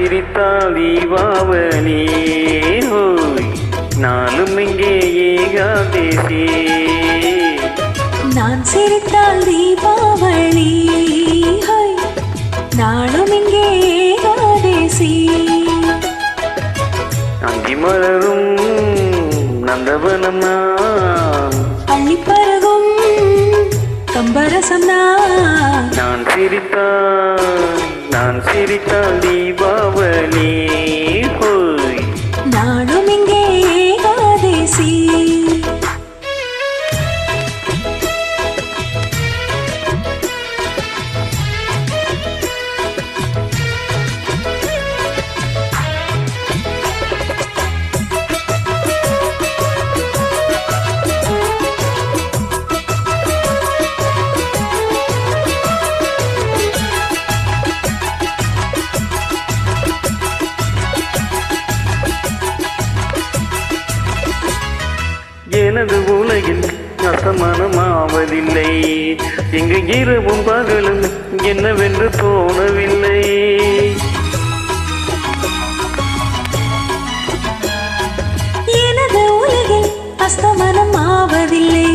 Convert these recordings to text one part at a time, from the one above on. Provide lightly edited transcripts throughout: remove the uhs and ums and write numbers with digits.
சிரித்தால் தீபாவளி ஹோய் நாளும் இங்கே ஏகாதேசி. நான் சிரித்தால் தீபாவளி ஹோய் நாளும் இங்கே ஏகாதேசி. அங்கி மலரும் நந்தவனம் நான் அள்ளிப்பருகும் கம்பரசம் நான் சிரித்தால் தீபாவளி ஹோய் நாளும் இங்கே ஏகாதேசி. எனது உலகில் அசமனமாவதில்லை, எங்கு இரவும் பகலும் என்னவென்று தோணவில்லை. எனது உலகில் அஸ்தமனம் ஆவதில்லை,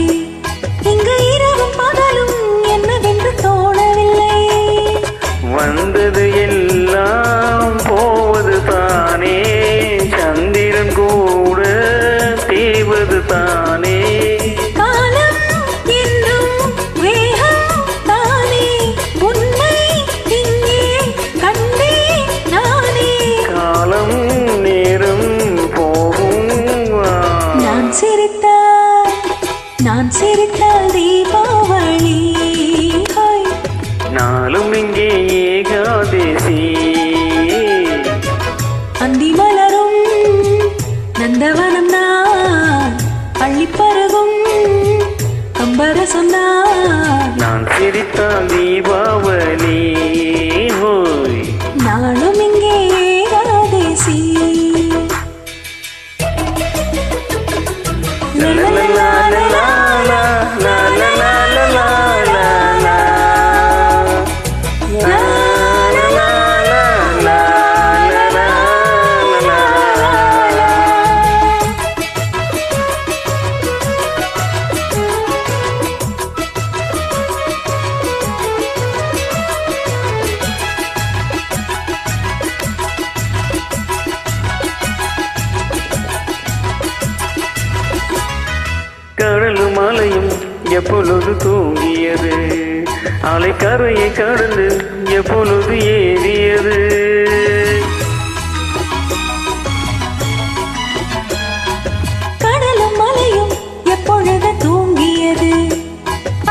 இங்கு இரவும் பகலும் என்னவென்று தோணவில்லை. வந்தது எல்லாம் போவது தானே, சந்திரன் கூட தேவது தானே. காலம் என்றும் வேகம் தானே, உன்னை இங்கே கண்டே நானே. காலம் நேரம் போகும். நான் சிரித்தால் தீபாவளி ஹோய் நாளும் இங்கே ஏகாதேசி. அந்தி மலரும் நந்தவனம் நான் அள்ளிப்பருகும் கம்பரசம் நான் சிரித்தால் தீபாவளி ஹோய் நாளும் இங்கே ஏகாதேசி. கடலும் மலையும் எப்பொழுது தூங்கியது, அலைக்கரையை கடந்து எப்பொழுது ஏறியது. கடலும் மலையும் எப்பொழுது தூங்கியது,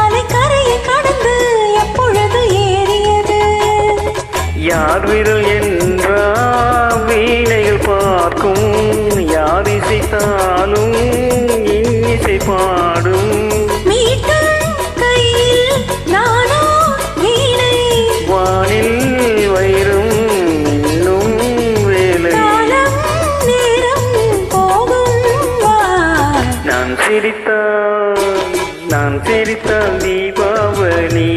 அலைக்கரையை கடந்து எப்பொழுது ஏறியது. யார் விரல் என்றால் வீணைகள் பார்க்கும், யார் இசைத்தாலும் இன்னிசை பாடும். மீட்டும் கையில் நானோ வீணை, வானில் வைரும் இன்னும் வேலை. காலம் நேரம் போகும் வா. நான் சிரித்தால் தீபாவளி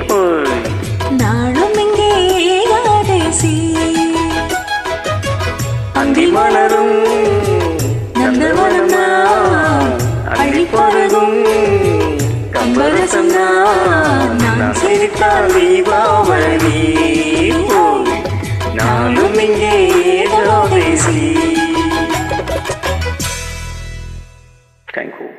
ஹோய் நாளும் இங்கே ஏகாதேசி. அந்தி மலரும் நந்தவனம் அள்ளிப்பருகும் கம்பரசம் நான் சிரித்தால் தீபாவளி ஹோய் நாளும் இங்கே ஏகாதேசி. Thank you.